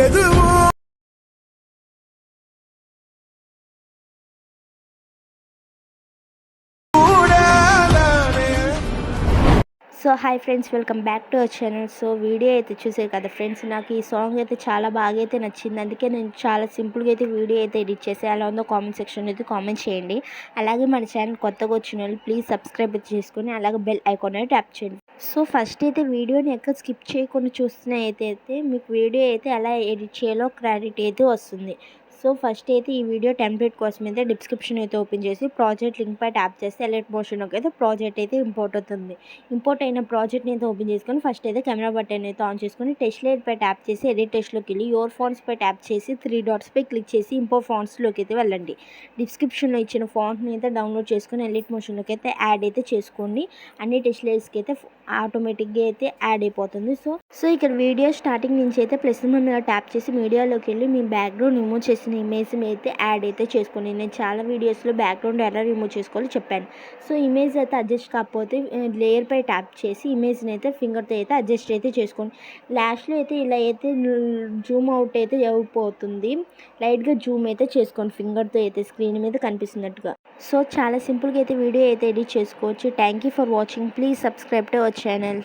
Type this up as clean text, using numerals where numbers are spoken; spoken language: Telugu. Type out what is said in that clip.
ఎదువు so hi friends, welcome back to our channel. So video అయితే చూసారు కదా ఫ్రెండ్స్, నాకు ఈ సాంగ్ అయితే చాలా బాగా అయితే నచ్చింది. అందుకే నేను చాలా సింపుల్గా అయితే వీడియో అయితే ఎడిట్ చేసి ఎలా ఉందో కామెంట్ సెక్షన్ అయితే కామెంట్ చేయండి. అలాగే మన ఛానల్ కొత్తగా వచ్చిన వాళ్ళు ప్లీజ్ సబ్స్క్రైబ్ చేసుకొని అలాగే బెల్ ఐకాన్ అయితే ట్యాప్ చేయండి. సో ఫస్ట్ అయితే వీడియోని ఎక్కడ స్కిప్ చేయకుండా చూస్తున్న అయితే మీకు వీడియో అయితే ఎలా ఎడిట్ చేయాలో క్లారిటీ అయితే వస్తుంది. సో ఫస్ట్ అయితే ఈ వీడియో టెంప్లెట్ కోసం అయితే డిస్క్రిప్షన్ అయితే ఓపెన్ చేసి ప్రాజెక్ట్ లింక్ పై ట్యాప్ చేస్తే ఎలర్ట్ మోషన్లోకి అయితే ప్రాజెక్ట్ అయితే ఇంపోర్ట్ అవుతుంది. ఇంపోర్ట్ అయిన ప్రాజెక్ట్ని అయితే ఓపెన్ చేసుకొని ఫస్ట్ అయితే కెమెరా బటన్ అయితే ఆన్ చేసుకొని టెస్ట్ లేయర్ పై ట్యాప్ చేసి ఎడిట్ టెస్ట్లోకి వెళ్ళి యువర్ ఫాంట్స్ పై ట్యాప్ చేసి 3 డాట్స్ పై క్లిక్ చేసి ఇంపోర్ట్ ఫాంట్స్లోకి అయితే వెళ్ళండి. డిస్క్రిప్షన్లో ఇచ్చిన ఫాంట్ని అయితే డౌన్లోడ్ చేసుకొని ఎలిట్ మోషన్లోకి అయితే యాడ్ అయితే చేసుకోండి. అన్ని టెస్ట్ లేయర్స్కి అయితే ఆటోమేటిక్గా అయితే యాడ్ అయిపోతుంది. సో ఇక్కడ వీడియో స్టార్టింగ్ నుంచి అయితే ప్లస్ మీద ట్యాప్ చేసి మీడియాలోకి వెళ్ళి మీ బ్యాక్గ్రౌండ్ రిమూవ్ చేసిన ఇమేజ్ని అయితే యాడ్ అయితే చేసుకోండి. నేను చాలా వీడియోస్లో బ్యాక్గ్రౌండ్ ఎలా రిమూవ్ చేసుకోవాలో చెప్పాను. సో ఇమేజ్ అయితే అడ్జస్ట్ కాకపోతే లేయర్ పై ట్యాప్ చేసి ఇమేజ్ని అయితే ఫింగర్తో అయితే అడ్జస్ట్ అయితే చేసుకోండి. లాస్ట్లో అయితే ఇలా అయితే జూమ్ అవుట్ అయితే అయిపోతుంది. లైట్గా జూమ్ అయితే చేసుకోండి ఫింగర్తో అయితే స్క్రీన్ మీద కనిపిస్తున్నట్టుగా. సో చాలా సింపుల్గా అయితే వీడియో అయితే ఎడిట్ చేసుకోవచ్చు. Thank you for watching. Please subscribe to our channel.